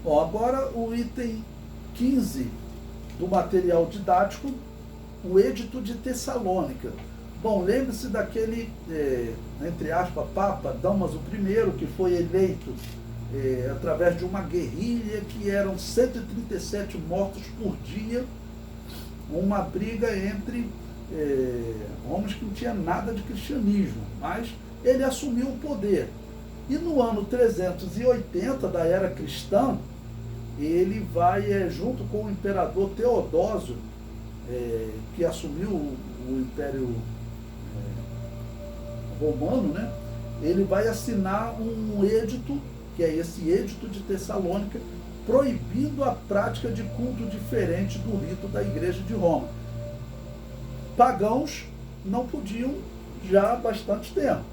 Bom, agora o item 15 do material didático, o Edito de Tessalônica. Bom, lembre-se daquele, entre aspas, Papa Damaso I, que foi eleito através de uma guerrilha que eram 137 mortos por dia, uma briga entre homens que não tinha nada de cristianismo, mas ele assumiu o poder. E no ano 380 da era cristã, ele vai, junto com o imperador Teodósio, que assumiu o Império Romano, né? Ele vai assinar um edito, que é esse Edito de Tessalônica, proibindo a prática de culto diferente do rito da Igreja de Roma. Pagãos não podiam já há bastante tempo.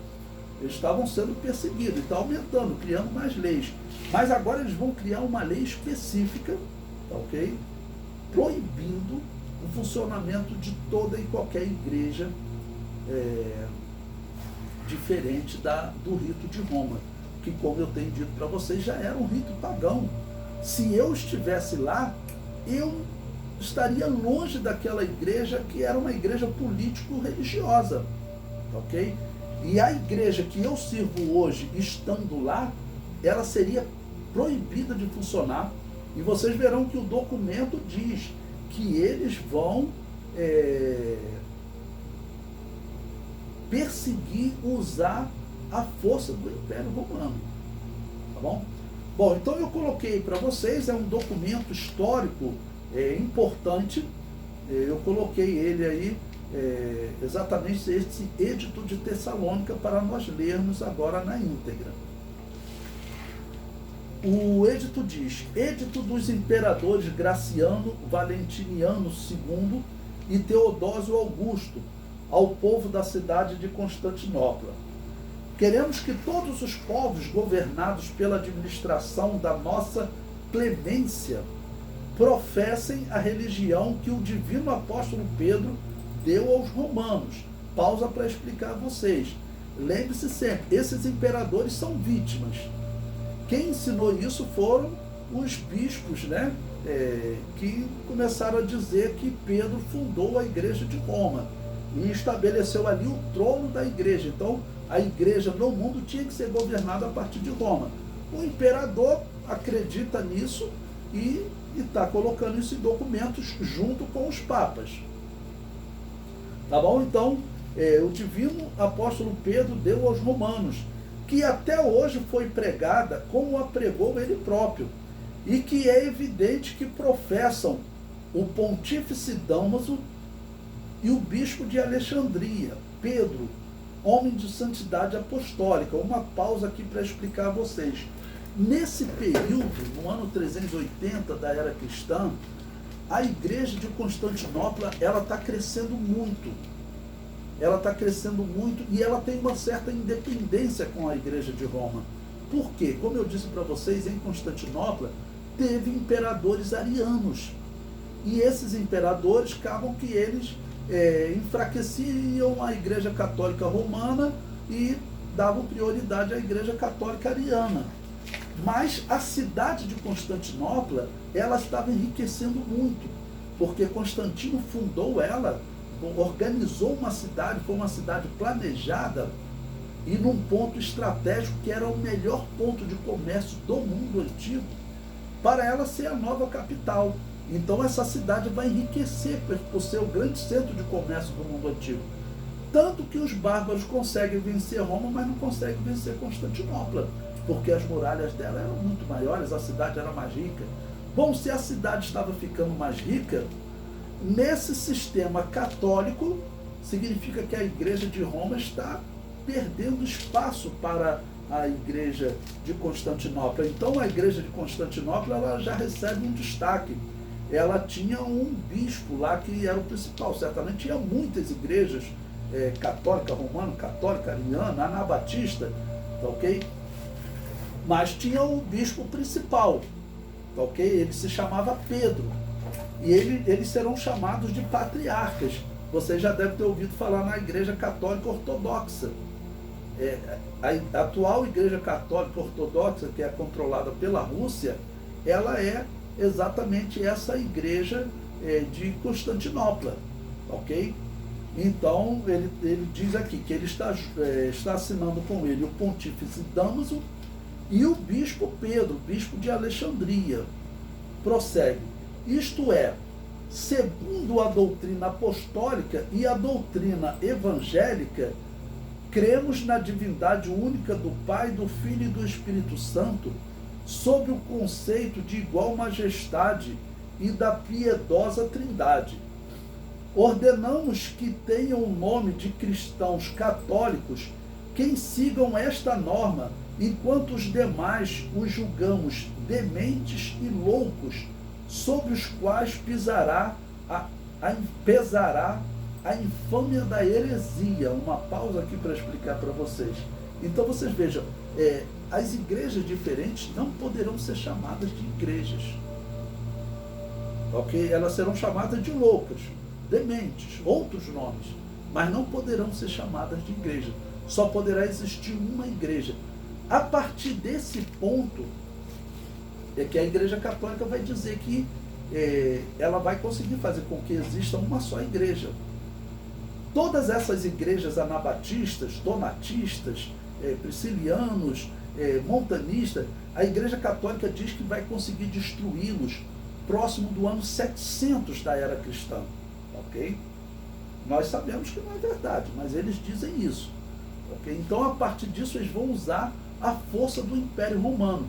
Eles estavam sendo perseguidos, está aumentando, criando mais leis. Mas agora eles vão criar uma lei específica, tá ok? Proibindo o funcionamento de toda e qualquer igreja diferente do rito de Roma, que, como eu tenho dito para vocês, já era um rito pagão. Se eu estivesse lá, eu estaria longe daquela igreja que era uma igreja político-religiosa, ok? E a igreja que eu sirvo hoje, estando lá, ela seria proibida de funcionar, e vocês verão que o documento diz que eles vão perseguir, usar a força do Império Romano, tá bom? Bom, então eu coloquei para vocês, é um documento histórico importante, eu coloquei ele aí, exatamente esse Edito de Tessalônica, para nós lermos agora na íntegra. O edito diz: Edito dos imperadores Graciano, Valentiniano II e Teodósio Augusto, ao povo da cidade de Constantinopla. Queremos que todos os povos governados pela administração da nossa clemência professem a religião que o divino apóstolo Pedro deu aos romanos. Pausa para explicar a vocês. Lembre-se sempre, esses imperadores são vítimas. Quem ensinou isso foram os bispos, né? Que começaram a dizer que Pedro fundou a igreja de Roma e estabeleceu ali o trono da igreja. Então, a igreja no mundo tinha que ser governada a partir de Roma. O imperador acredita nisso e está colocando isso em documentos junto com os papas. Tá bom? Então, o divino apóstolo Pedro deu aos romanos, que até hoje foi pregada como a pregou ele próprio, e que é evidente que professam o pontífice Damaso e o bispo de Alexandria, Pedro, homem de santidade apostólica. Uma pausa aqui para explicar a vocês. Nesse período, no ano 380 da era cristã, a igreja de Constantinopla, ela está crescendo muito. Ela está crescendo muito e ela tem uma certa independência com a igreja de Roma. Por quê? Como eu disse para vocês, em Constantinopla teve imperadores arianos. E esses imperadores, acabam que eles enfraqueciam a igreja católica romana e davam prioridade à igreja católica ariana. Mas a cidade de Constantinopla, ela estava enriquecendo muito, porque Constantino fundou ela, organizou uma cidade, foi uma cidade planejada e num ponto estratégico que era o melhor ponto de comércio do mundo antigo, para ela ser a nova capital. Então essa cidade vai enriquecer por ser o grande centro de comércio do mundo antigo. Tanto que os bárbaros conseguem vencer Roma, mas não conseguem vencer Constantinopla, porque as muralhas dela eram muito maiores, a cidade era mais rica. Bom, se a cidade estava ficando mais rica, nesse sistema católico, significa que a igreja de Roma está perdendo espaço para a igreja de Constantinopla. Então a igreja de Constantinopla, ela já recebe um destaque. Ela tinha um bispo lá que era o principal. Certamente tinha muitas igrejas, católica romana, católica ariana, anabatista, tá ok? Mas tinha o bispo principal, tá ok? Ele se chamava Pedro. E eles serão chamados de patriarcas. Você já deve ter ouvido falar na igreja católica ortodoxa. A atual igreja católica ortodoxa, que é controlada pela Rússia, ela é exatamente essa igreja de Constantinopla, ok? Então, ele diz aqui que ele está assinando com ele o pontífice Damaso e o bispo Pedro, bispo de Alexandria. Prossegue. Isto é, segundo a doutrina apostólica e a doutrina evangélica, cremos na divindade única do Pai, do Filho e do Espírito Santo, sob o conceito de igual majestade e da piedosa Trindade. Ordenamos que tenham o nome de cristãos católicos quem sigam esta norma, enquanto os demais os julgamos dementes e loucos, sobre os quais pesará a infâmia da heresia. Uma pausa aqui para explicar para vocês. Então vocês vejam, as igrejas diferentes não poderão ser chamadas de igrejas. Ok? Elas serão chamadas de loucas, dementes, outros nomes, mas não poderão ser chamadas de igreja. Só poderá existir uma igreja. A partir desse ponto é que a Igreja Católica vai dizer que ela vai conseguir fazer com que exista uma só igreja. Todas essas igrejas anabatistas, donatistas, priscilianos, montanistas, a Igreja Católica diz que vai conseguir destruí-los próximo do ano 700 da era cristã. Ok? Nós sabemos que não é verdade, mas eles dizem isso. Okay? Então, a partir disso, eles vão usar a força do Império Romano.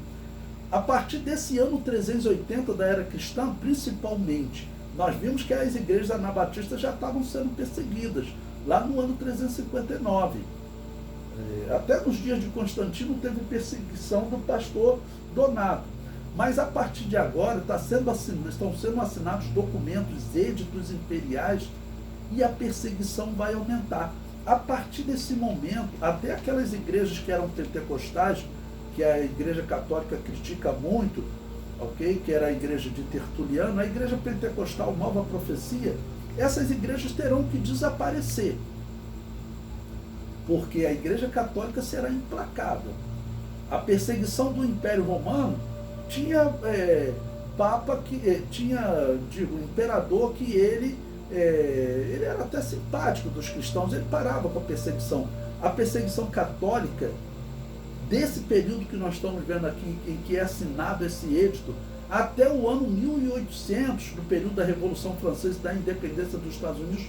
A partir desse ano 380 da era cristã, principalmente, nós vimos que as igrejas anabatistas já estavam sendo perseguidas, lá no ano 359. Até nos dias de Constantino teve perseguição do pastor Donato. Mas a partir de agora estão sendo assinados documentos, éditos imperiais, e a perseguição vai aumentar. A partir desse momento, até aquelas igrejas que eram pentecostais, que a Igreja Católica critica muito, ok? Que era a igreja de Tertuliano, a Igreja Pentecostal Nova Profecia, essas igrejas terão que desaparecer, porque a Igreja Católica será implacável. A perseguição do Império Romano tinha papa que imperador que ele era até simpático dos cristãos, ele parava com a perseguição. A perseguição católica, desse período que nós estamos vendo aqui, em que é assinado esse edito, até o ano 1800, no período da Revolução Francesa e da independência dos Estados Unidos,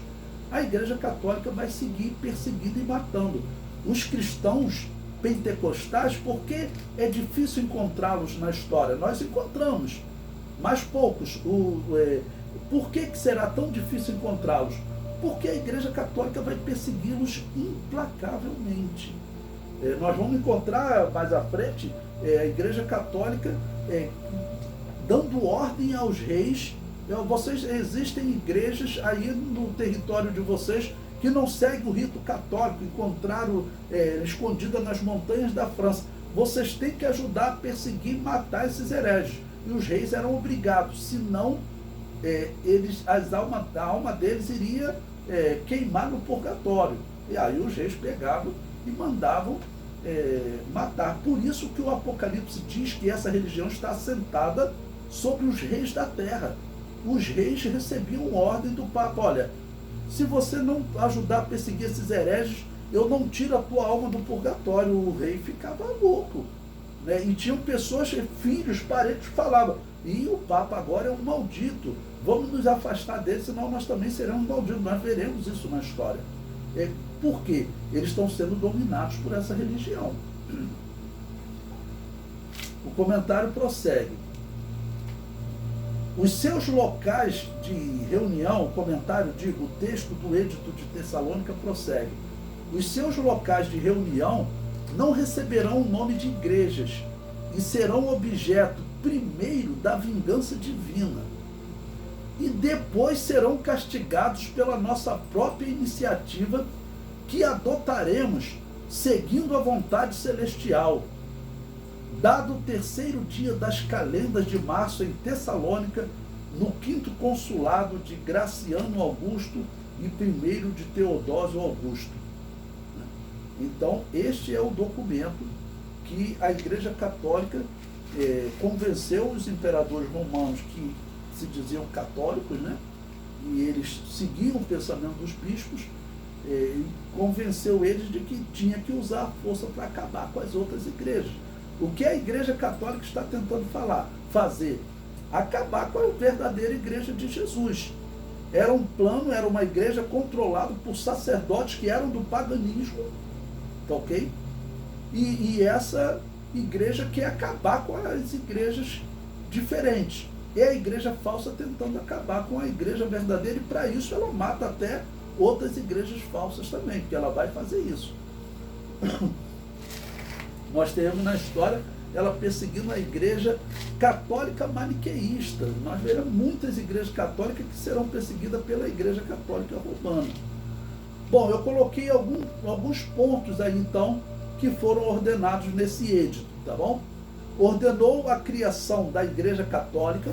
a Igreja Católica vai seguir perseguindo e matando os cristãos pentecostais, porque é difícil encontrá-los na história. Nós encontramos, mas poucos. Por que será tão difícil encontrá-los? Porque a Igreja Católica vai persegui-los implacavelmente. Nós vamos encontrar mais à frente a Igreja Católica dando ordem aos reis. Existem igrejas aí no território de vocês que não seguem o rito católico, encontraram escondida nas montanhas da França. Vocês têm que ajudar a perseguir e matar esses hereges. E os reis eram obrigados, senão a alma deles iria queimar no purgatório. E aí os reis pegavam e mandavam matar. Por isso que o Apocalipse diz que essa religião está assentada sobre os reis da terra. Os reis recebiam ordem do Papa: olha, se você não ajudar a perseguir esses hereges, eu não tiro a tua alma do purgatório. O rei ficava louco, né? E tinham pessoas, filhos, parentes, que falavam: e o Papa agora é um maldito, vamos nos afastar dele, senão nós também seremos malditos. Nós veremos isso na história. Por quê? Eles estão sendo dominados por essa religião. O comentário prossegue. Os seus locais de reunião, o texto do Edito de Tessalônica prossegue. Os seus locais de reunião não receberão o nome de igrejas e serão objeto, primeiro, da vingança divina, e depois serão castigados pela nossa própria iniciativa, que adotaremos seguindo a vontade celestial. Dado o terceiro dia das calendas de março em Tessalônica, no 5º consulado de Graciano Augusto e 1º de Teodósio Augusto. Então, este é o documento que a Igreja Católica convenceu os imperadores romanos que se diziam católicos, né? E eles seguiam o pensamento dos bispos, e convenceu eles de que tinha que usar a força para acabar com as outras igrejas. O que a Igreja Católica está tentando fazer? Acabar com a verdadeira Igreja de Jesus. Era um plano, era uma igreja controlada por sacerdotes que eram do paganismo, tá ok? E essa igreja quer acabar com as igrejas diferentes. É a igreja falsa tentando acabar com a igreja verdadeira, e para isso ela mata até outras igrejas falsas também, porque ela vai fazer isso. Nós temos na história ela perseguindo a igreja católica maniqueísta. Nós veremos muitas igrejas católicas que serão perseguidas pela igreja católica romana. Bom, eu coloquei alguns pontos aí então que foram ordenados nesse edito, tá bom? Ordenou a criação da igreja católica,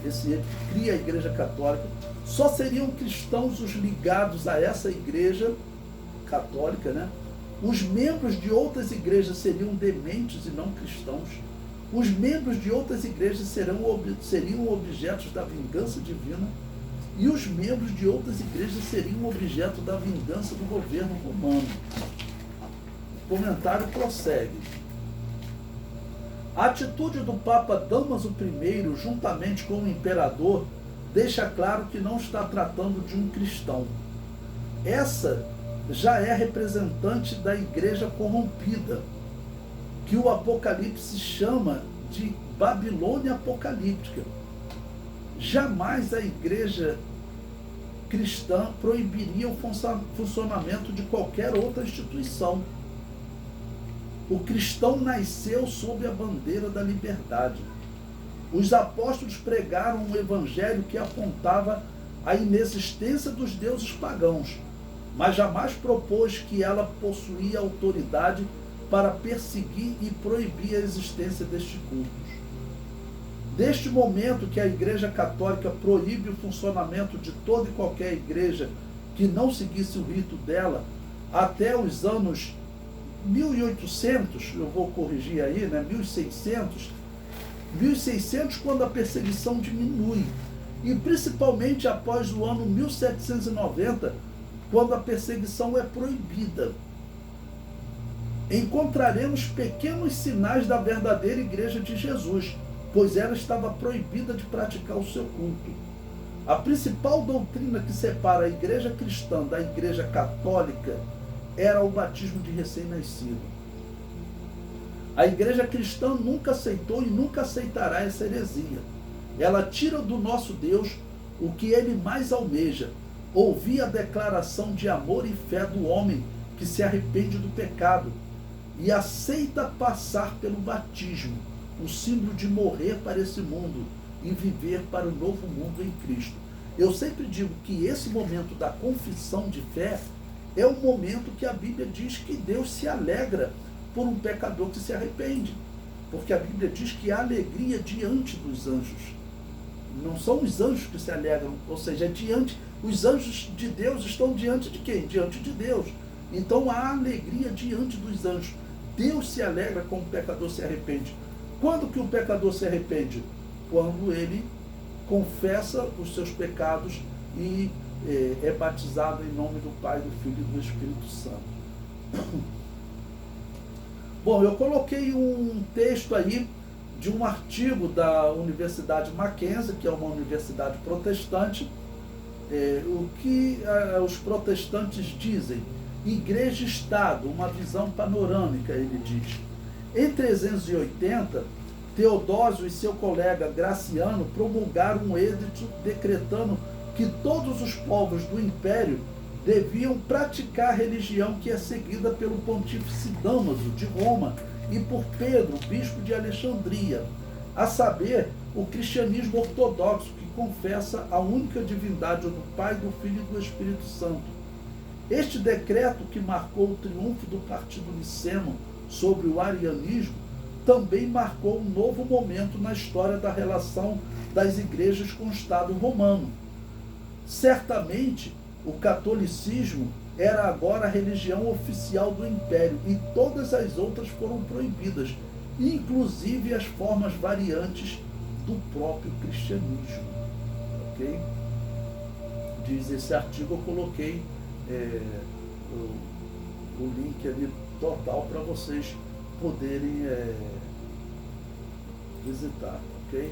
esse edito cria a igreja católica, só seriam cristãos os ligados a essa igreja católica, né? Os membros de outras igrejas seriam dementes e não cristãos. Os membros de outras igrejas seriam objetos da vingança divina. E os membros de outras igrejas seriam objeto da vingança do governo romano. O comentário prossegue. A atitude do Papa Damaso I, juntamente com o imperador, deixa claro que não está tratando de um cristão. Essa já é representante da igreja corrompida, que o Apocalipse chama de Babilônia apocalíptica. Jamais a igreja cristã proibiria o funcionamento de qualquer outra instituição. O cristão nasceu sob a bandeira da liberdade. Os apóstolos pregaram um evangelho que apontava a inexistência dos deuses pagãos, mas jamais propôs que ela possuía autoridade para perseguir e proibir a existência destes cultos. Desde o momento que a Igreja Católica proíbe o funcionamento de toda e qualquer igreja que não seguisse o rito dela, até os anos 1800, eu vou corrigir aí, né, 1600, quando a perseguição diminui, e principalmente após o ano 1790, quando a perseguição é proibida. Encontraremos pequenos sinais da verdadeira Igreja de Jesus, pois ela estava proibida de praticar o seu culto. A principal doutrina que separa a Igreja cristã da Igreja católica era o batismo de recém-nascido. A Igreja cristã nunca aceitou e nunca aceitará essa heresia. Ela tira do nosso Deus o que ele mais almeja: ouvir a declaração de amor e fé do homem que se arrepende do pecado e aceita passar pelo batismo, o símbolo de morrer para esse mundo e viver para o novo mundo em Cristo. Eu sempre digo que esse momento da confissão de fé é o momento que a Bíblia diz que Deus se alegra por um pecador que se arrepende, porque a Bíblia diz que há alegria diante dos anjos. Não são os anjos que se alegram, ou seja, os anjos de Deus estão diante de quem? Diante de Deus. Então há alegria diante dos anjos. Deus se alegra quando o pecador se arrepende. Quando que o pecador se arrepende? Quando ele confessa os seus pecados e é batizado em nome do Pai, do Filho e do Espírito Santo. Bom, eu coloquei um texto aí de um artigo da Universidade Mackenzie, que é uma universidade protestante, o que os protestantes dizem: Igreja e Estado, uma visão panorâmica, ele diz. Em 380, Teodósio e seu colega Graciano promulgaram um edito decretando que todos os povos do Império deviam praticar a religião que é seguida pelo pontífice Damaso de Roma e por Pedro, bispo de Alexandria, a saber, o cristianismo ortodoxo, que confessa a única divindade do Pai, do Filho e do Espírito Santo. Este decreto, que marcou o triunfo do partido niceno sobre o arianismo, também marcou um novo momento na história da relação das igrejas com o Estado romano. Certamente, o catolicismo era agora a religião oficial do Império e todas as outras foram proibidas, inclusive as formas variantes do próprio cristianismo. Ok? Diz esse artigo, eu coloquei o link ali total para vocês poderem visitar, ok?